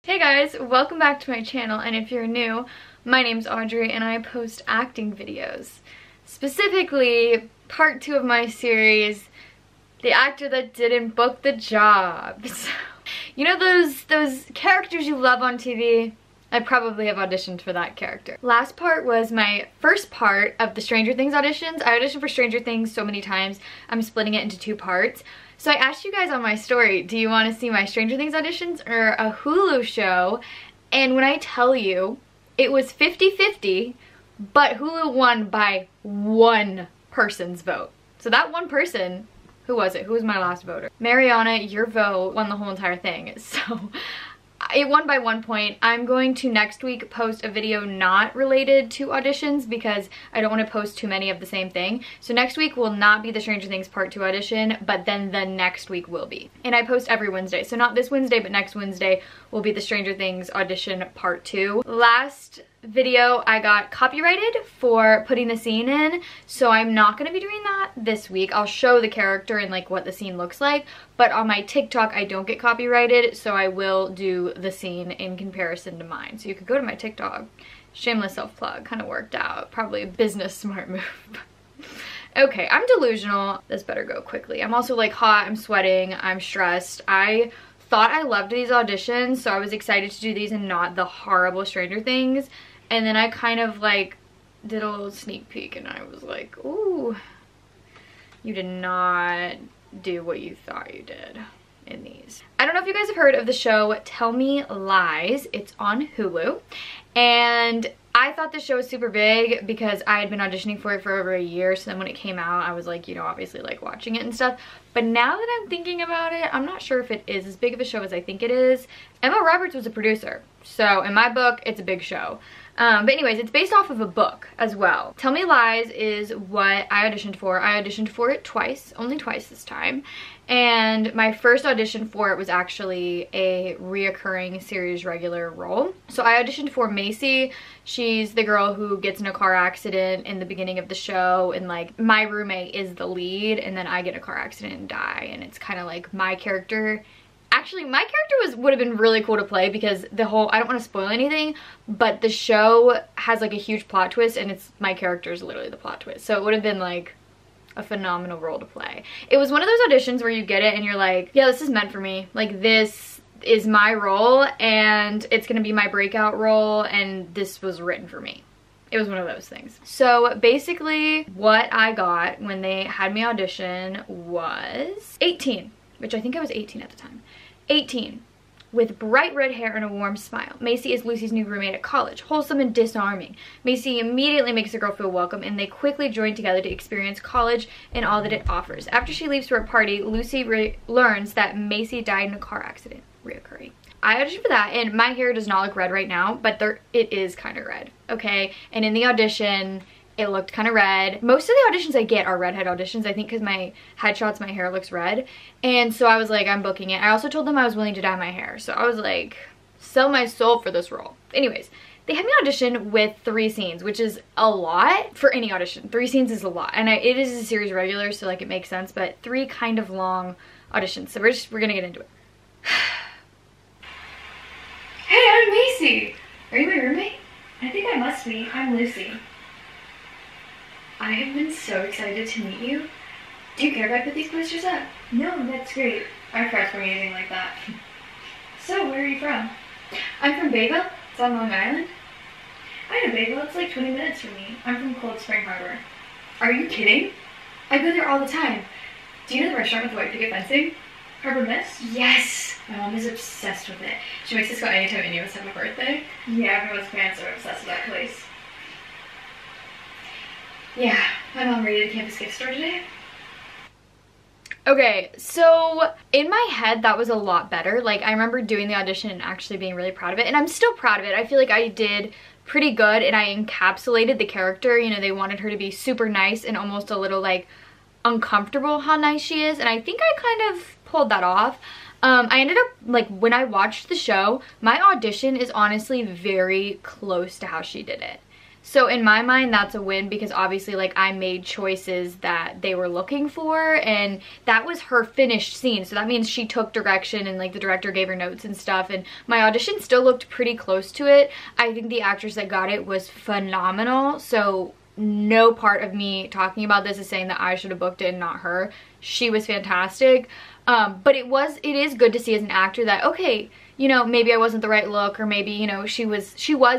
Hey guys, welcome back to my channel, and if you're new, my name's Audrey and I post acting videos. Specifically, part 2 of my series, The Actor That Didn't Book the Job. So, you know those characters you love on TV? I probably have auditioned for that character. Last part was my first part of the Stranger Things auditions. I auditioned for Stranger Things so many times, I'm splitting it into 2 parts. So I asked you guys on my story, do you want to see my Stranger Things auditions or a Hulu show? And when I tell you, it was 50-50, but Hulu won by 1 person's vote. So that 1 person, who was it? Who was my last voter? Mariana, your vote won the whole entire thing. So it won by 1 point. I'm going to next week post a video not related to auditions because I don't want to post too many of the same thing. So next week will not be the Stranger Things Part 2 audition, but then the next week will be. And I post every Wednesday. So not this Wednesday, but next Wednesday will be the Stranger Things audition Part 2. Last video I got copyrighted for putting the scene in, so I'm not going to be doing that this week. I'll show the character and like what the scene looks like, but on my TikTok I don't get copyrighted, so I will do the scene in comparison to mine. So you could go to my TikTok. Shameless self-plug, kind of worked out. Probably a business smart move. Okay, I'm delusional. This better go quickly. I'm also like hot, I'm sweating, I'm stressed. I thought I loved these auditions, so I was excited to do these and not the horrible Stranger Things. And then I kind of like did a little sneak peek and I was like, ooh, you did not do what you thought you did in these. I don't know if you guys have heard of the show Tell Me Lies. It's on Hulu. And I thought this show was super big because I had been auditioning for it for over a year. So then when it came out, I was like, you know, obviously like watching it and stuff. But now that I'm thinking about it, I'm not sure if it is as big of a show as I think it is. Emma Roberts was a producer. So in my book, it's a big show. But anyways, it's based off of a book as well. Tell Me Lies is what I auditioned for. I auditioned for it twice, only twice this time. And my first audition for it was actually a reoccurring series regular role. So I auditioned for Macy. She's the girl who gets in a car accident in the beginning of the show, and like my roommate is the lead, and then I get in a car accident and die, and it's kind of like my character. Actually, my character would have been really cool to play because the whole, I don't want to spoil anything, but the show has like a huge plot twist, and it's my character is literally the plot twist. So it would have been like a phenomenal role to play. It was one of those auditions where you get it and you're like, yeah, this is meant for me. Like, this is my role and it's gonna be my breakout role, and this was written for me. It was one of those things. So basically what I got when they had me audition was 18, which I think I was 18 at the time. 18, with bright red hair and a warm smile. Macy is Lucy's new roommate at college, wholesome and disarming. Macy immediately makes the girl feel welcome, and they quickly join together to experience college and all that it offers. After she leaves for a party, Lucy learns that Macy died in a car accident, reoccurring. I auditioned for that, and my hair does not look red right now, but it is kind of red, okay? And in the audition, it looked kind of red. Most of the auditions I get are redhead auditions, I think, because my headshots, my hair looks red. And so I was like, I'm booking it. I also told them I was willing to dye my hair. So I was like, sell my soul for this role. Anyways, they had me audition with 3 scenes, which is a lot for any audition. 3 scenes is a lot. And it is a series regular, so like it makes sense, but 3 kind of long auditions. So we're gonna get into it. Hey, I'm Macy. Are you my roommate? I think I must be. I'm Lucy. I have been so excited to meet you. Do you care if I put these posters up? No, that's great. Our friends were anything like that. So, where are you from? I'm from Bayville. It's on Long Island. I know Bayville. It's like 20 minutes from me. I'm from Cold Spring Harbor. Are you kidding? I go there all the time. Do you know the restaurant with the white picket fencing? Harbor Mist? Yes! My mom is obsessed with it. She makes us go anytime any of us have a birthday. Yeah, everyone's parents are obsessed with that place. Yeah, my mom raided a campus gift store today. Okay, so in my head that was a lot better. Like, I remember doing the audition and actually being really proud of it, and I'm still proud of it. I feel like I did pretty good and I encapsulated the character. You know, they wanted her to be super nice and almost a little like uncomfortable how nice she is, and I think I kind of pulled that off. I ended up, like, when I watched the show, my audition is honestly very close to how she did it. So in my mind, that's a win because obviously like I made choices that they were looking for, and that was her finished scene. So that means she took direction and like the director gave her notes and stuff, and my audition still looked pretty close to it. I think the actress that got it was phenomenal. So no part of me talking about this is saying that I should have booked it and not her. She was fantastic. But it is good to see as an actor that, okay, you know, maybe I wasn't the right look, or maybe, you know, she was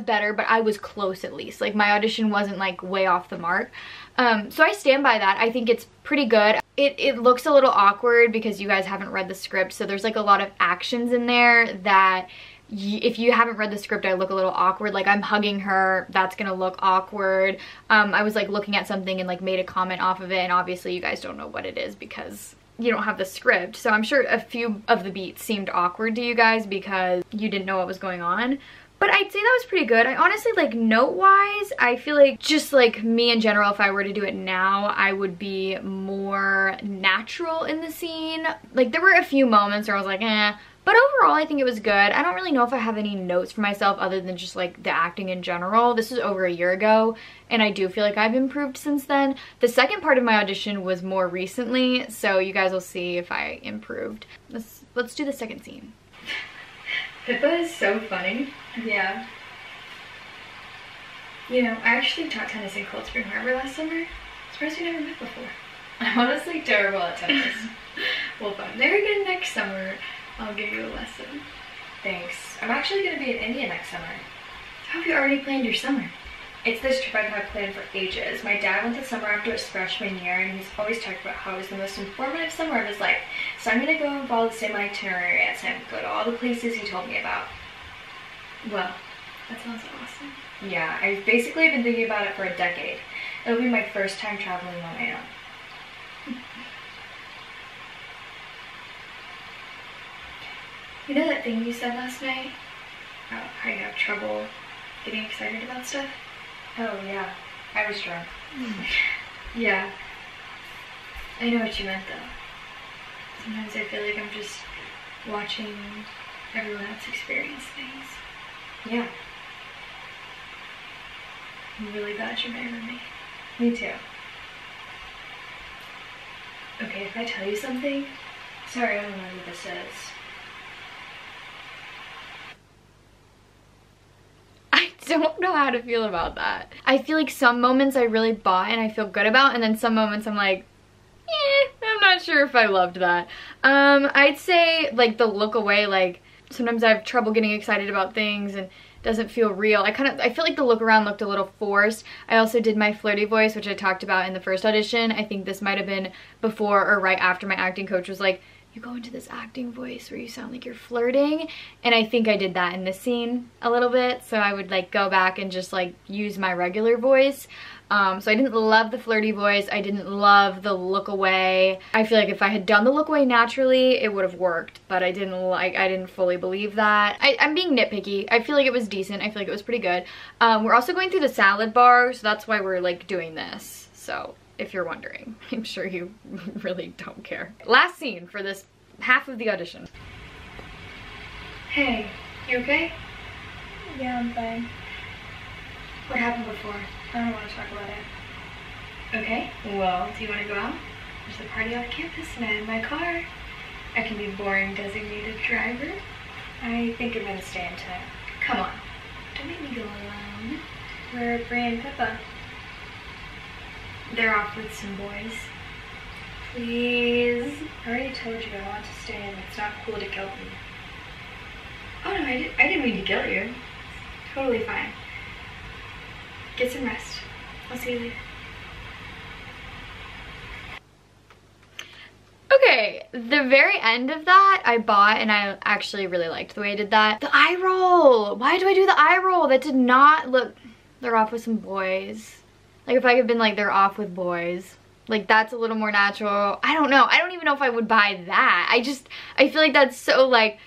better, but I was close at least. Like my audition wasn't like way off the mark. So I stand by that. I think it's pretty good. It looks a little awkward because you guys haven't read the script, so there's like a lot of actions in there that if you haven't read the script, I look a little awkward. Like I'm hugging her, that's gonna look awkward. I was like looking at something and like made a comment off of it, and obviously you guys don't know what it is because you don't have the script. So I'm sure a few of the beats seemed awkward to you guys because you didn't know what was going on. But I'd say that was pretty good. I honestly, like, note-wise, I feel like just like me in general, if I were to do it now, I would be more natural in the scene. Like there were a few moments where I was like, eh. But overall, I think it was good. I don't really know if I have any notes for myself other than just like the acting in general. This was over a year ago, and I do feel like I've improved since then. The second part of my audition was more recently, so you guys will see if I improved. Let's do the second scene. Pippa is so funny. Yeah. You know, I actually taught tennis in Cold Spring Harbor last summer. Surprised we never met before. I'm honestly terrible at tennis. Well, if I'm there again next summer, I'll give you a lesson. Thanks. I'm actually going to be in India next summer. How have you already planned your summer? It's this trip I've had planned for ages. My dad went this summer after his freshman year, and he's always talked about how it was the most informative summer of his life. So I'm going to go and follow the same itinerary as him, go to all the places he told me about. Well, that sounds awesome. Yeah, I've basically been thinking about it for a decade. It'll be my first time traveling on my own. You know that thing you said last night? About how you have trouble getting excited about stuff? Oh, yeah. I was drunk. Yeah. I know what you meant, though. Sometimes I feel like I'm just watching everyone else experience things. Yeah. I'm really glad you're my roommate. Me too. Okay, if I tell you something, Sorry, I don't know who this is. I don't know how to feel about that. I feel like some moments I really bought and I feel good about, and then some moments I'm like, I'm not sure if I loved that. I'd say like the look away, like sometimes I have trouble getting excited about things and it doesn't feel real. I feel like the look around looked a little forced. I also did my flirty voice, which I talked about in the first audition. I think this might have been before or right after my acting coach was like, you go into this acting voice where you sound like you're flirting, and I think I did that in this scene a little bit, so I would like go back and just like use my regular voice. So I didn't love the flirty voice. I didn't love the look away. I feel like if I had done the look away naturally, it would have worked, but I didn't fully believe that. I'm being nitpicky. I feel like it was decent. I feel like it was pretty good. We're also going through the salad bar, so that's why we're like doing this. So if you're wondering, I'm sure you really don't care. Last scene for this half of the audition. hey, you okay? Yeah, I'm fine. What happened before? I don't want to talk about it. Okay, well, do you want to go out? There's a party off campus and I have my car. I can be boring designated driver. I think I'm going to stay in tonight. Come on, don't make me go alone. Where are Brie and Pippa? They're off with some boys. Please. I already told you I want to stay and it's not cool to guilt me. Oh no, I didn't mean to guilt you. Totally fine. Get some rest. I'll see you later. Okay, the very end of that I bought, and I actually really liked the way I did that. The eye roll! Why do I do the eye roll? That did not look... They're off with some boys. Like if I had been like, they're off with boys. Like that's a little more natural. I don't know. I don't even know if I would buy that. I feel like that's so like,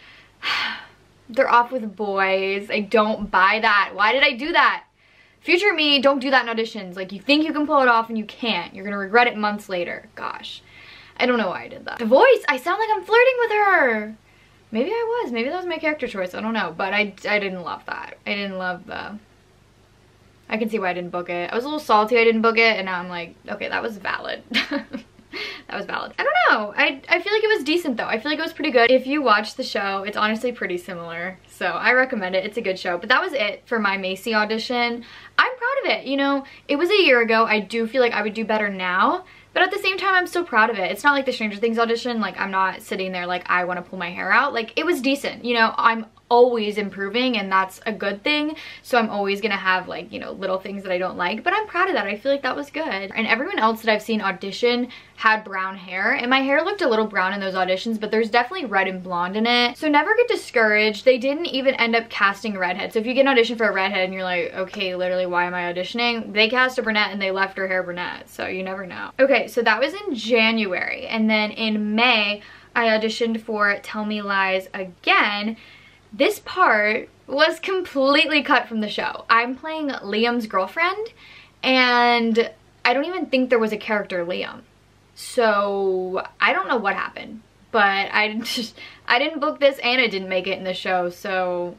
they're off with boys. I don't buy that. Why did I do that? Future me, don't do that in auditions. Like you think you can pull it off and you can't. You're gonna regret it months later. Gosh. I don't know why I did that. The voice, I sound like I'm flirting with her. Maybe I was. Maybe that was my character choice. I don't know. But I didn't love that. I didn't love the I can see why I didn't book it. I was a little salty I didn't book it, and now I'm like, okay, that was valid. That was valid. I don't know. I feel like it was decent though. I feel like it was pretty good. If you watch the show, it's honestly pretty similar. So I recommend it. It's a good show. But that was it for my Macy audition. I'm proud of it. You know, it was a year ago. I do feel like I would do better now. But at the same time, I'm still proud of it. It's not like the Stranger Things audition. Like, I'm not sitting there like I want to pull my hair out. Like, it was decent. You know, I'm always improving, and that's a good thing. So I'm always gonna have like, you know, little things that I don't like, but I'm proud of that. I feel like that was good. And everyone else that I've seen audition had brown hair, and my hair looked a little brown in those auditions, but there's definitely red and blonde in it. So never get discouraged. They didn't even end up casting a redhead. So if you get an audition for a redhead and you're like, okay, literally, why am I auditioning? They cast a brunette and they left her hair brunette, so you never know. Okay, so that was in January, and then in May I auditioned for Tell Me Lies again. This part was completely cut from the show. I'm playing Liam's girlfriend, and I don't even think there was a character Liam. So I don't know what happened, but I didn't book this, and I didn't make it in the show, so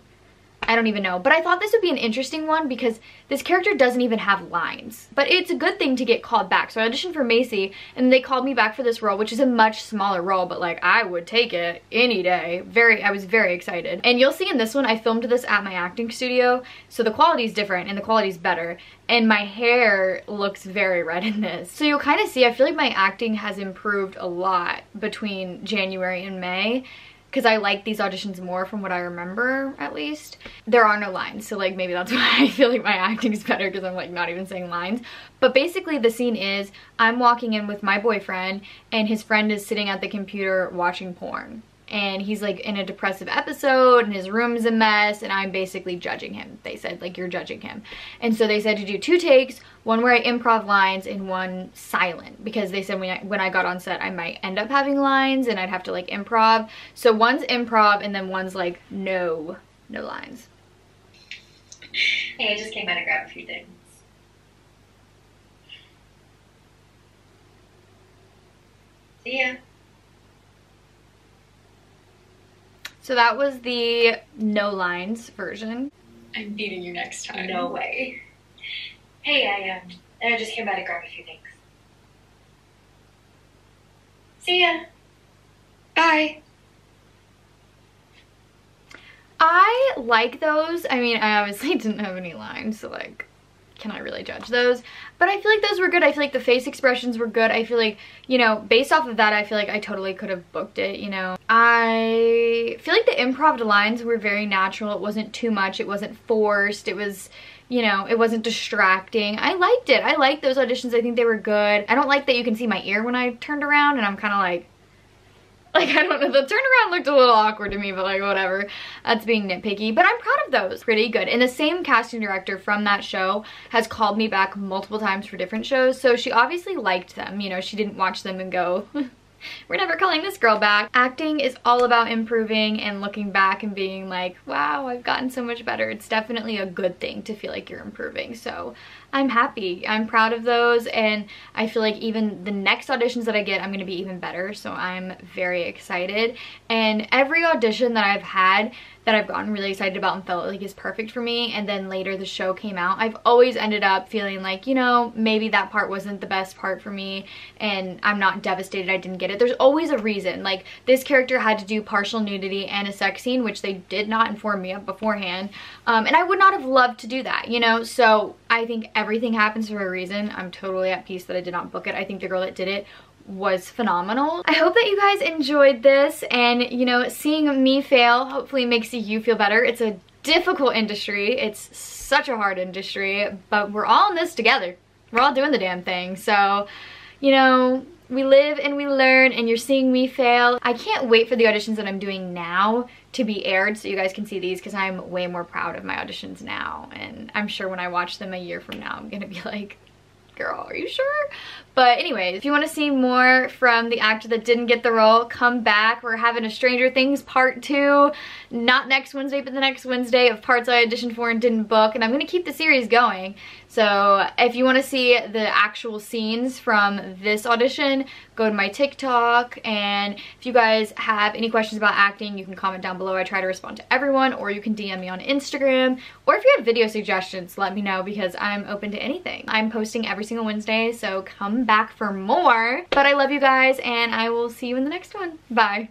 I don't even know. But I thought this would be an interesting one because this character doesn't even have lines. But it's a good thing to get called back. So I auditioned for Macy, and they called me back for this role, which is a much smaller role, but like I would take it any day. I was very excited. And you'll see in this one, I filmed this at my acting studio, so the quality's different and the quality's better. And my hair looks very red in this. So you'll kind of see, I feel like my acting has improved a lot between January and May, because I like these auditions more from what I remember, at least. There are no lines, so like maybe that's why I feel like my acting is better, because I'm like not even saying lines. But basically the scene is I'm walking in with my boyfriend, and his friend is sitting at the computer watching porn. And he's like in a depressive episode, and his room's a mess, and I'm basically judging him. They said, like, you're judging him. And so they said to do 2 takes, one where I improv lines and one silent, because they said when I got on set I might end up having lines and I'd have to like improv. So one's improv and then one's like no lines. Hey, I just came by to grab a few things. See ya. So that was the no lines version. I'm beating you next time. No way. Hey, I just came by to grab a few things. See ya. Bye. I like those. I mean, I obviously didn't have any lines, so like, can I really judge those? But I feel like those were good. I feel like the face expressions were good. I feel like, you know, based off of that, I feel like I totally could have booked it, you know. I feel like the improv lines were very natural. It wasn't too much. It wasn't forced. It was, you know, it wasn't distracting. I liked it. I liked those auditions. I think they were good. I don't like that you can see my ear when I turned around, and I'm kind of like, I don't know, the turnaround looked a little awkward to me, but like whatever. That's being nitpicky, but I'm proud of those. Pretty good. And the same casting director from that show has called me back multiple times for different shows, so she obviously liked them. You know, she didn't watch them and go, we're never calling this girl back. Acting is all about improving and looking back and being like, wow, I've gotten so much better. It's definitely a good thing to feel like you're improving. So I'm happy. I'm proud of those, and I feel like even the next auditions that I get, I'm gonna be even better. So I'm very excited. And every audition that I've had that I've gotten really excited about and felt like is perfect for me, and then later the show came out, I've always ended up feeling like, you know, maybe that part wasn't the best part for me, and I'm not devastated I didn't get it. There's always a reason. Like, this character had to do partial nudity and a sex scene, which they did not inform me of beforehand, and I would not have loved to do that, you know. So I think everything happens for a reason. I'm totally at peace that I did not book it. I think the girl that did it was phenomenal. I hope that you guys enjoyed this, and you know, seeing me fail hopefully makes you feel better. It's a difficult industry. It's such a hard industry, but we're all in this together. We're all doing the damn thing. So, you know, we live and we learn, and you're seeing me fail. I can't wait for the auditions that I'm doing now to be aired so you guys can see these, because I'm way more proud of my auditions now, and I'm sure when I watch them a year from now I'm gonna be like, girl, are you sure? But anyways, if you want to see more from the actor that didn't get the role, come back. We're having a Stranger Things part 2, not next Wednesday, but the next Wednesday, of parts I auditioned for and didn't book, and I'm going to keep the series going. So if you want to see the actual scenes from this audition, go to my TikTok, and if you guys have any questions about acting, you can comment down below. I try to respond to everyone, or you can DM me on Instagram, or if you have video suggestions, let me know, because I'm open to anything. I'm posting every single Wednesday, so come back for more. But I love you guys, and I will see you in the next one. Bye.